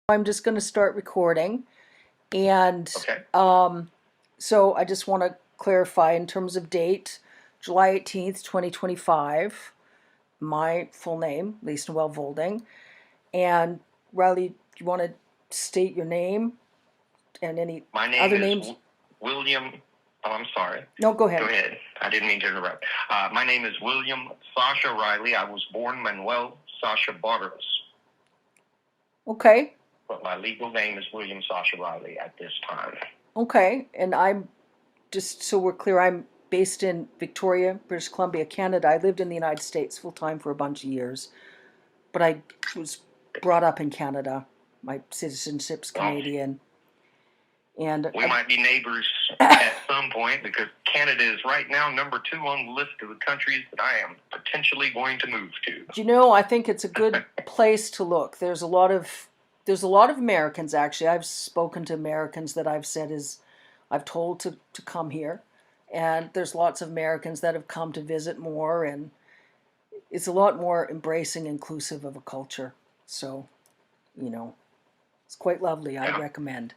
I'm just going to start recording. And Okay. so I just want to clarify in terms of date, July 18th, 2025, my full name, Lisa Noel Volding. And Riley, do you want to state your name and any My name other is names? William. Oh, I'm sorry. No, go Go ahead. ahead. I didn't mean to interrupt. My name is William Sasha Riley. I was born Manuel Sasha Barros, Okay. but my legal name is William Sasha Riley at this time. Okay. And I'm just so we're clear, I'm based in Victoria, British Columbia, Canada. I lived in the United States full time for a bunch of years, but I was brought up in Canada. My citizenship's Well, Canadian, and we might be neighbors at some point because Canada is right now number 2 on the list of the countries that I am potentially going to move to. do you know? I think it's a good place to look. There's a lot of Americans actually. I've spoken to Americans that I've told to come here, and there's lots of Americans that have come to visit more, and it's a lot more embracing, inclusive of a culture. So, you know, it's quite lovely. I Yeah. recommend.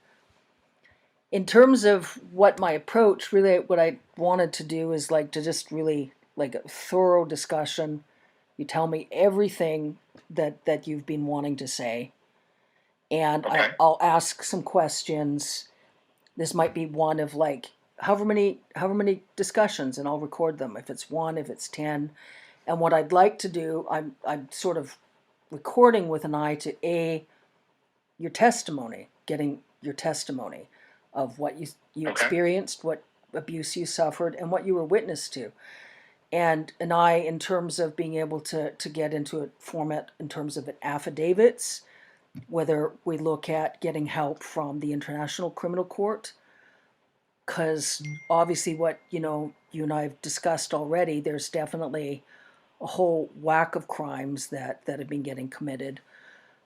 In terms of what my approach, really, what I wanted to do is like to just really like a thorough discussion. You tell me everything that you've been wanting to say, and Okay. I'll ask some questions. This might be one of like however many discussions, and I'll record them. If it's one, if it's 10, and what I'd like to do, I'm sort of recording with an eye to your testimony, getting your testimony of what you Okay. experienced, what abuse you suffered, and what you were witness to. And an eye in terms of being able to get into a format in terms of affidavits, whether we look at getting help from the International Criminal Court, because obviously what you and I have discussed already, there's definitely a whole whack of crimes that have been getting committed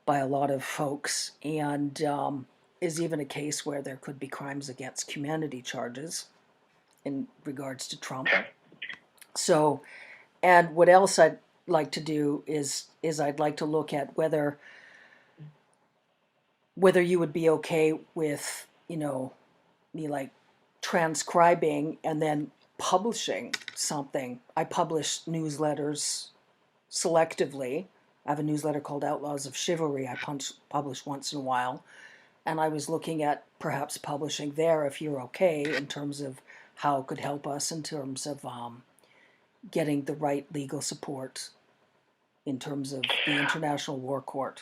by a lot of folks, and is even a case where there could be crimes against humanity charges in regards to Trump. Okay. So, and what else I'd like to do is I'd like to look at whether you would be okay with me like transcribing and then publishing something. I publish newsletters selectively. I have a newsletter called Outlaws of Chivalry I publish once in a while. And I was looking at perhaps publishing there if you're okay in terms of how it could help us in terms of getting the right legal support in terms of the International War Court.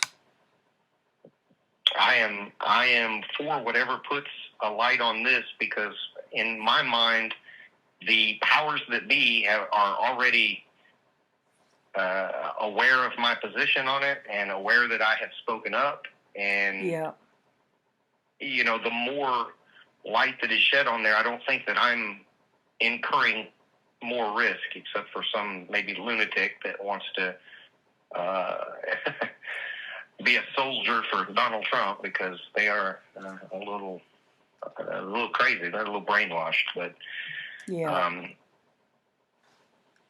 I am for whatever puts a light on this because in my mind, the powers that be are already aware of my position on it and aware that I have spoken up. And, Yeah. The more light that is shed on there, I don't think that I'm incurring more risk, except for some maybe lunatic that wants to be a soldier for Donald Trump because they are a little crazy. They're a little brainwashed, but Yeah.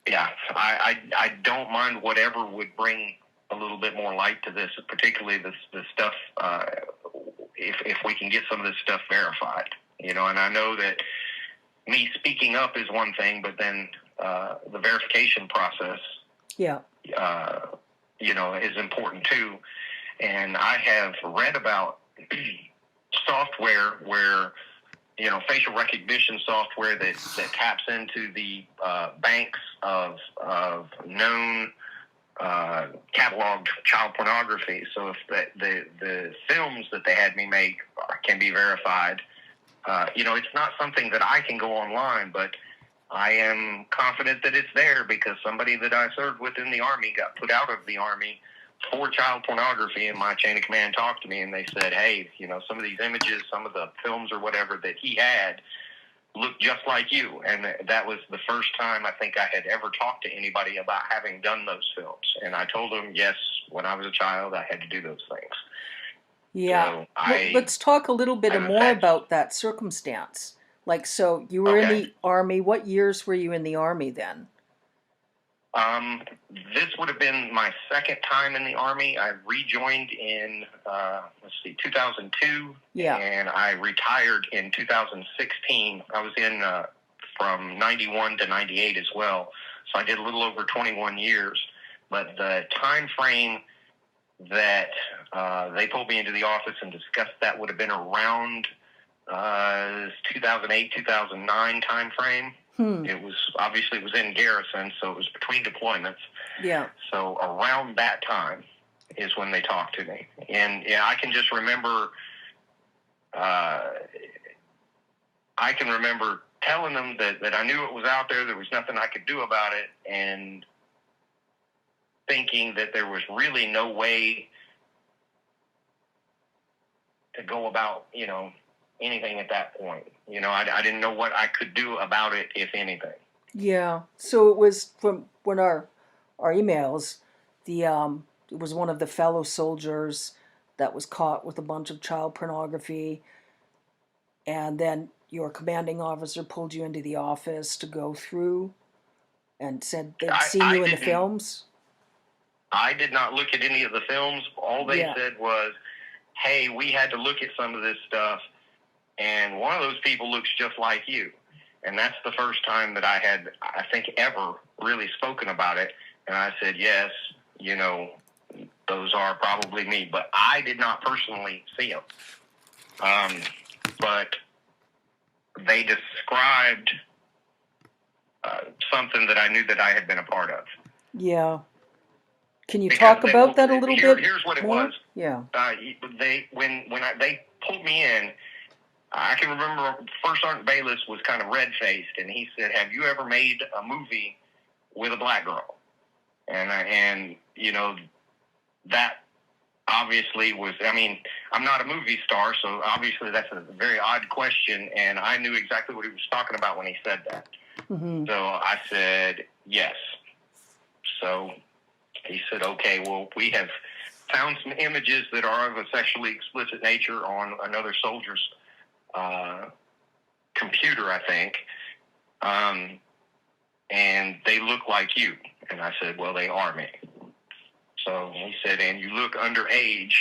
yeah, I don't mind whatever would bring a little bit more light to this, particularly this stuff. If we can get some of this stuff verified, and I know that me speaking up is one thing, but then the verification process, Yeah. Is important too. And I have read about software where, facial recognition software that taps into the banks of known cataloged child pornography. So if the films that they had me make can be verified, it's not something that I can go online, but I am confident that it's there because somebody that I served with in the Army got put out of the Army for child pornography, and my chain of command talked to me and they said, hey, some of these images, some of the films or whatever that he had looked just like you. And that was the first time I think I had ever talked to anybody about having done those films. And I told them, yes, when I was a child, I had to do those things. Yeah. So Let's talk a little bit more about that circumstance. Like, so you were in the Army. What years were you in the Army then? This would have been my second time in the Army. I rejoined in, 2002. Yeah. And I retired in 2016. I was in from 91 to 98 as well. So I did a little over 21 years. But the time frame that they pulled me into the office and discussed that would have been around 2008, 2009 time frame. It was in garrison, so it was between deployments. Yeah. So around that time is when they talked to me, and yeah, I can just remember. I can remember telling them that I knew it was out there. There was nothing I could do about it, and thinking that there was really no way to go about, anything at that point. I didn't know what I could do about it, if anything. Yeah. So it was from when our emails, it was one of the fellow soldiers that was caught with a bunch of child pornography, and then your commanding officer pulled you into the office to go through and said they'd seen you in the films. I did not look at any of the films. All they said was, hey, we had to look at some of this stuff, and one of those people looks just like you. And that's the first time that I had, I think, ever really spoken about it. And I said, yes, those are probably me. But I did not personally see them. But they described something that I knew that I had been a part of. Yeah. Can you talk about that a little bit? Here's what it more? was. Yeah. They pulled me in, I can remember First Sergeant Bayless was kind of red-faced, and he said, have you ever made a movie with a black girl? And that obviously was, I'm not a movie star, so obviously that's a very odd question, and I knew exactly what he was talking about when he said that. Mm-hmm. So I said, yes. So he said, okay, well, we have found some images that are of a sexually explicit nature on another soldier's computer, I think, and they look like you. And I said, well, they are me. So he said, and you look underage.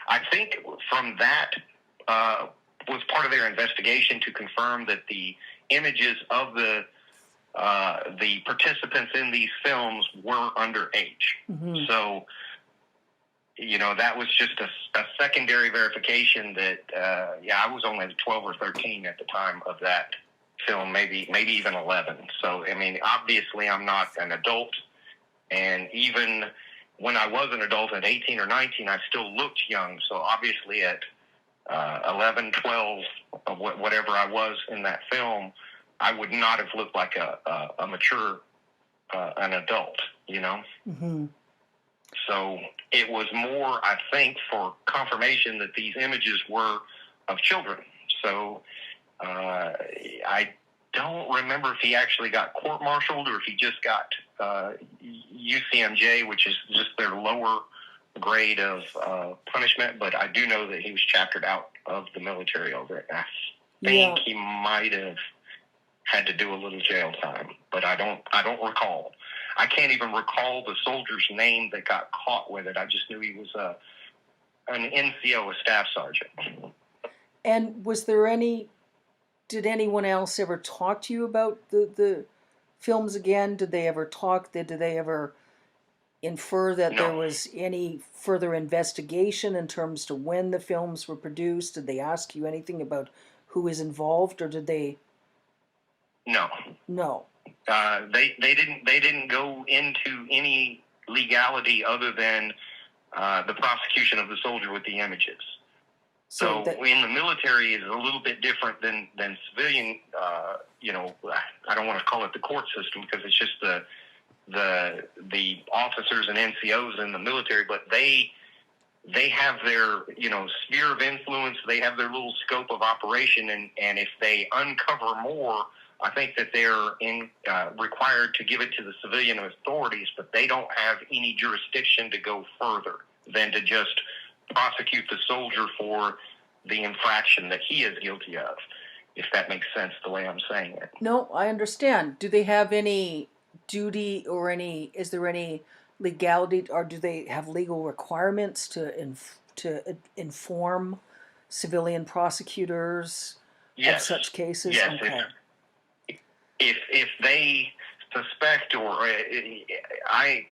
I think from that was part of their investigation to confirm that the images of the participants in these films were underage. Mm-hmm. So, that was just a secondary verification that, I was only 12 or 13 at the time of that film, maybe even 11. So, obviously I'm not an adult. And even when I was an adult at 18 or 19, I still looked young. So obviously at 11, 12, whatever I was in that film, I would not have looked like a mature, an adult, Mm-hmm. So it was more, I think, for confirmation that these images were of children. So I don't remember if he actually got court-martialed or if he just got UCMJ, which is just their lower grade of punishment. But I do know that he was chaptered out of the military over it. I think he might have had to do a little jail time, but I don't recall. I can't even recall the soldier's name that got caught with it. I just knew he was an NCO, a staff sergeant. And did anyone else ever talk to you about the films again? Did they ever talk? Did they ever infer that there was any further investigation in terms to when the films were produced? Did they ask you anything about who is involved, or did they? No. They didn't go into any legality other than the prosecution of the soldier with the images. So in the military is a little bit different than civilian. I don't want to call it the court system because it's just the officers and NCOs in the military, but they have their sphere of influence. They have their little scope of operation, and if they uncover more, I think that they're required to give it to the civilian authorities, but they don't have any jurisdiction to go further than to just prosecute the soldier for the infraction that he is guilty of, if that makes sense the way I'm saying it. No, I understand. Do duty or is there any legality, or do they have legal requirements to inform civilian prosecutors of Yes, such cases? yes. Okay. If they suspect, or I